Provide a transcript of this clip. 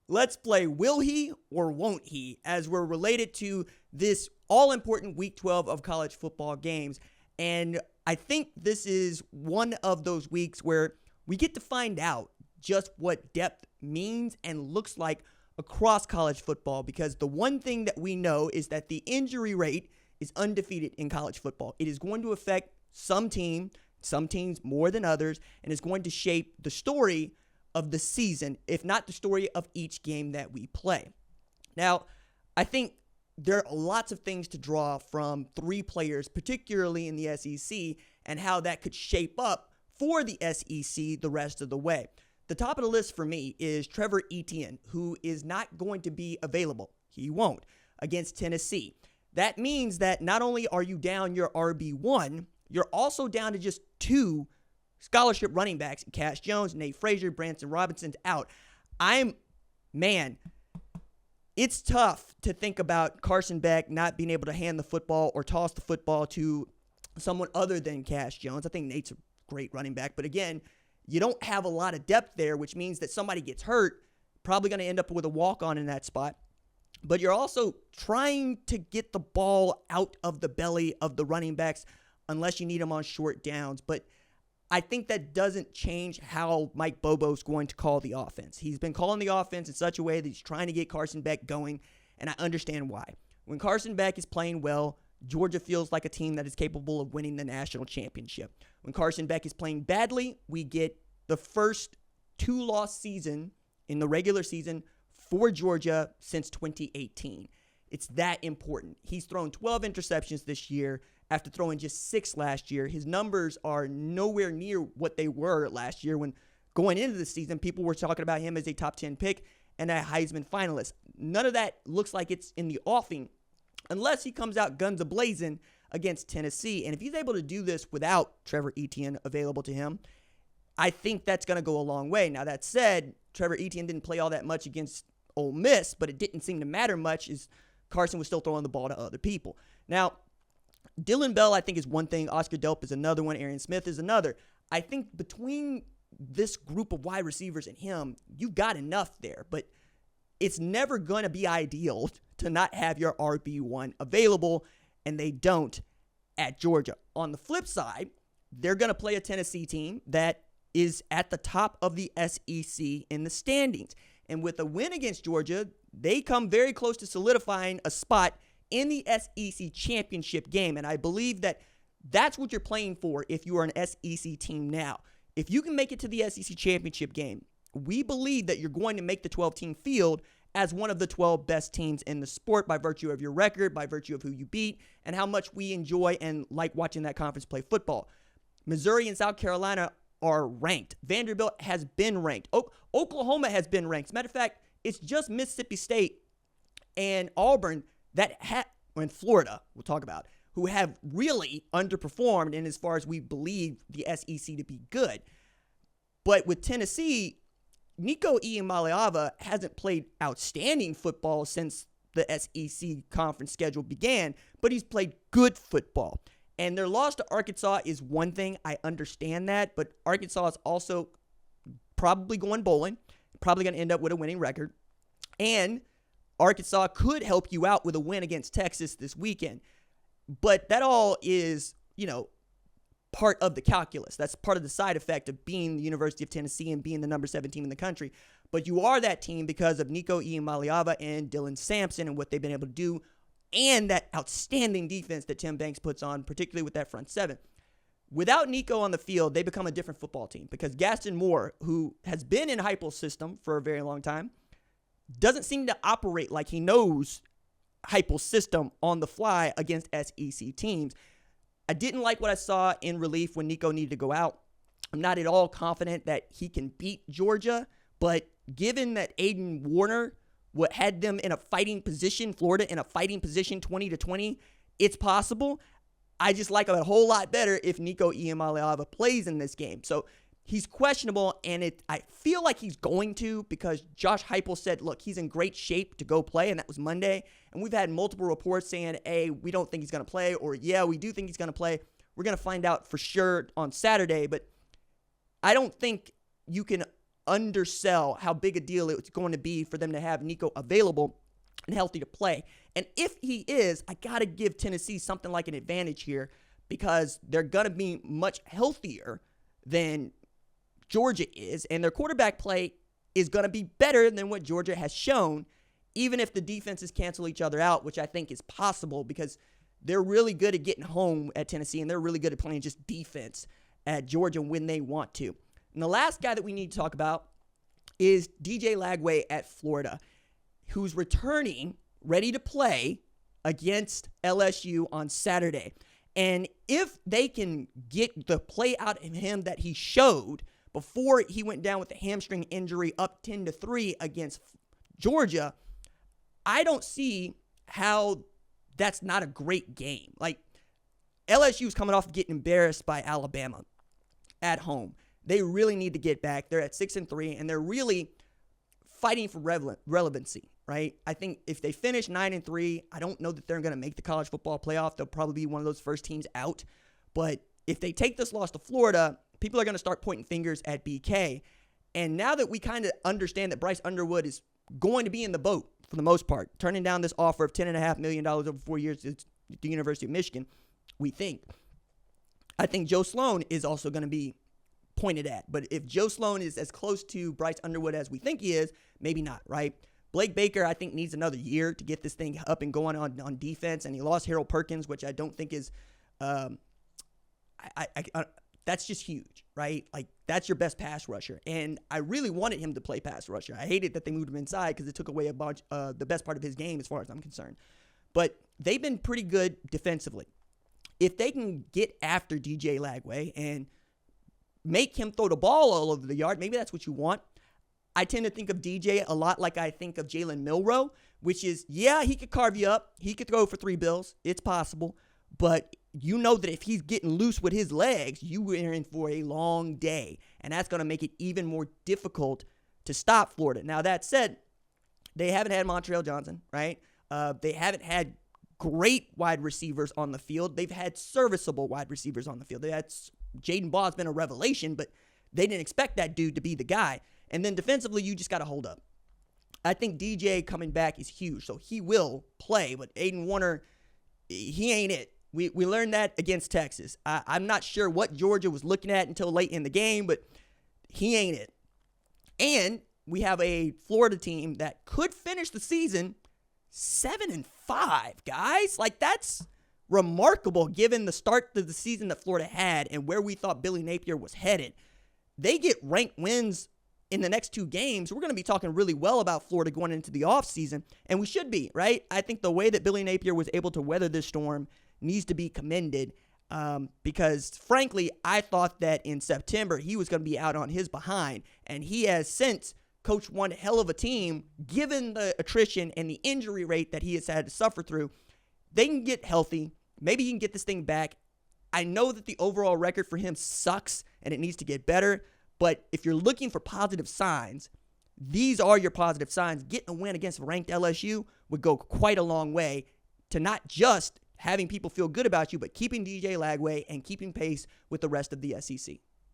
let's play will he or won't he, as we're related to this all-important Week 12 of college football games. And I think this is one of those weeks where we get to find out just what depth means and looks like across college football, because the one thing that we know is that the injury rate is undefeated in college football. It is going to affect some teams more than others, and it's going to shape the story of the season, if not the story of each game that we play. Now, I think there are lots of things to draw from three players, particularly in the SEC, and how that could shape up for the SEC the rest of the way. The top of the list for me is Trevor Etienne, who is not going to be available. He won't against Tennessee. That means that not only are you down your RB1, you're also down to just two scholarship running backs, Cash Jones, Nate Frazier, Branson Robinson's out. It's tough to think about Carson Beck not being able to hand the football or toss the football to someone other than Cash Jones. I think Nate's a great running back, but again, you don't have a lot of depth there, which means that somebody gets hurt, probably going to end up with a walk-on in that spot. But you're also trying to get the ball out of the belly of the running backs unless you need them on short downs. But I think that doesn't change how Mike Bobo's going to call the offense. He's been calling the offense in such a way that he's trying to get Carson Beck going, and I understand why. When Carson Beck is playing well, Georgia feels like a team that is capable of winning the national championship. When Carson Beck is playing badly, we get the first two-loss season in the regular season for Georgia since 2018. It's that important. He's thrown 12 interceptions this year after throwing just 6 last year. His numbers are nowhere near what they were last year when going into the season, people were talking about him as a top 10 pick and a Heisman finalist. None of that looks like it's in the offing unless he comes out guns a-blazing against Tennessee. And if he's able to do this without Trevor Etienne available to him, I think that's going to go a long way. Now, that said, Trevor Etienne didn't play all that much against Ole Miss, but it didn't seem to matter much as Carson was still throwing the ball to other people. Now, Dylan Bell, I think, is one thing. Oscar Delp is another one. Arian Smith is another. I think between this group of wide receivers and him, you've got enough there. But it's never going to be ideal to not have your RB1 available, and they don't at Georgia. On the flip side, they're going to play a Tennessee team that is at the top of the SEC in the standings. And with a win against Georgia, they come very close to solidifying a spot in the SEC Championship game. And I believe that that's what you're playing for if you are an SEC team now. If you can make it to the SEC Championship game, we believe that you're going to make the 12-team field as one of the 12 best teams in the sport by virtue of your record, by virtue of who you beat, and how much we enjoy and like watching that conference play football. Missouri and South Carolina are ranked. Vanderbilt has been ranked. Oklahoma has been ranked. As a matter of fact, it's just Mississippi State and Auburn and Florida, we'll talk about, who have really underperformed in as far as we believe the SEC to be good. But with Tennessee, Nico Iamaleava hasn't played outstanding football since the SEC conference schedule began, but he's played good football. And their loss to Arkansas is one thing. I understand that, but Arkansas is also probably going bowling, probably going to end up with a winning record. And Arkansas could help you out with a win against Texas this weekend. But that all is, part of the calculus. That's part of the side effect of being the University of Tennessee and being the number 7 team in the country. But you are that team because of Nico Iamaleava and Dylan Sampson and what they've been able to do, and that outstanding defense that Tim Banks puts on, particularly with that front seven. Without Nico on the field, they become a different football team because Gaston Moore, who has been in Heupel's system for a very long time, doesn't seem to operate like he knows Heupel's system on the fly against SEC teams. I didn't like what I saw in relief when Nico needed to go out. I'm not at all confident that he can beat Georgia, but given that Aiden Warner had them in a fighting position, Florida in a fighting position 20-20, it's possible. I just like it a whole lot better if Nico Iamaleava plays in this game. So he's questionable, and I feel like he's going to because Josh Heupel said, look, he's in great shape to go play, and that was Monday. And we've had multiple reports saying, hey, we don't think he's going to play, or yeah, we do think he's going to play. We're going to find out for sure on Saturday, but I don't think you can undersell how big a deal it's going to be for them to have Nico available and healthy to play. And if he is, I got to give Tennessee something like an advantage here because they're going to be much healthier than Georgia is, and their quarterback play is going to be better than what Georgia has shown, even if the defenses cancel each other out, which I think is possible because they're really good at getting home at Tennessee, and they're really good at playing just defense at Georgia when they want to. And the last guy that we need to talk about is DJ Lagway at Florida, who's returning, ready to play against LSU on Saturday. And if they can get the play out of him that he showed before he went down with a hamstring injury up 10-3 against Georgia, I don't see how that's not a great game. Like, LSU's coming off getting embarrassed by Alabama at home. They really need to get back. They're at 6-3, and they're really fighting for relevancy, right? I think if they finish 9-3, I don't know that they're going to make the college football playoff. They'll probably be one of those first teams out. But if they take this loss to Florida, people are going to start pointing fingers at BK. And now that we kind of understand that Bryce Underwood is going to be in the boat for the most part, turning down this offer of $10.5 million over 4 years at the University of Michigan, I think Joe Sloan is also going to be pointed at. But if Joe Sloan is as close to Bryce Underwood as we think he is, maybe not, right? Blake Baker, I think, needs another year to get this thing up and going on defense, and he lost Harold Perkins, which I don't think is that's just huge, right? Like, that's your best pass rusher, and I really wanted him to play pass rusher. I hated that they moved him inside because it took away a bunch the best part of his game as far as I'm concerned. But they've been pretty good defensively. If they can get after DJ Lagway and make him throw the ball all over the yard, maybe that's what you want. I tend to think of DJ a lot like I think of Jalen Milroe, which is, yeah, he could carve you up. He could throw for 3 bills. It's possible. But you know that if he's getting loose with his legs, you are in for a long day. And that's going to make it even more difficult to stop Florida. Now, that said, they haven't had Montrell Johnson, right? They haven't had great wide receivers on the field. They've had serviceable wide receivers on the field. They had Jaden Ball's been a revelation, but they didn't expect that dude to be the guy. And then defensively, you just got to hold up. I think DJ coming back is huge, so he will play. But Aiden Warner, he ain't it. We learned that against Texas. I'm not sure what Georgia was looking at until late in the game, but he ain't it. And we have a Florida team that could finish the season 7-5, guys. Like, that's remarkable given the start to the season that Florida had and where we thought Billy Napier was headed. They get ranked wins in the next 2 games. We're going to be talking really well about Florida going into the offseason, and we should be, right? I think the way that Billy Napier was able to weather this storm needs to be commended because, frankly, I thought that in September he was going to be out on his behind, and he has since coached one hell of a team given the attrition and the injury rate that he has had to suffer through. They can get healthy. Maybe he can get this thing back. I know that the overall record for him sucks and it needs to get better, but if you're looking for positive signs, these are your positive signs. Getting a win against ranked LSU would go quite a long way to not just having people feel good about you, but keeping DJ Lagway and keeping pace with the rest of the SEC.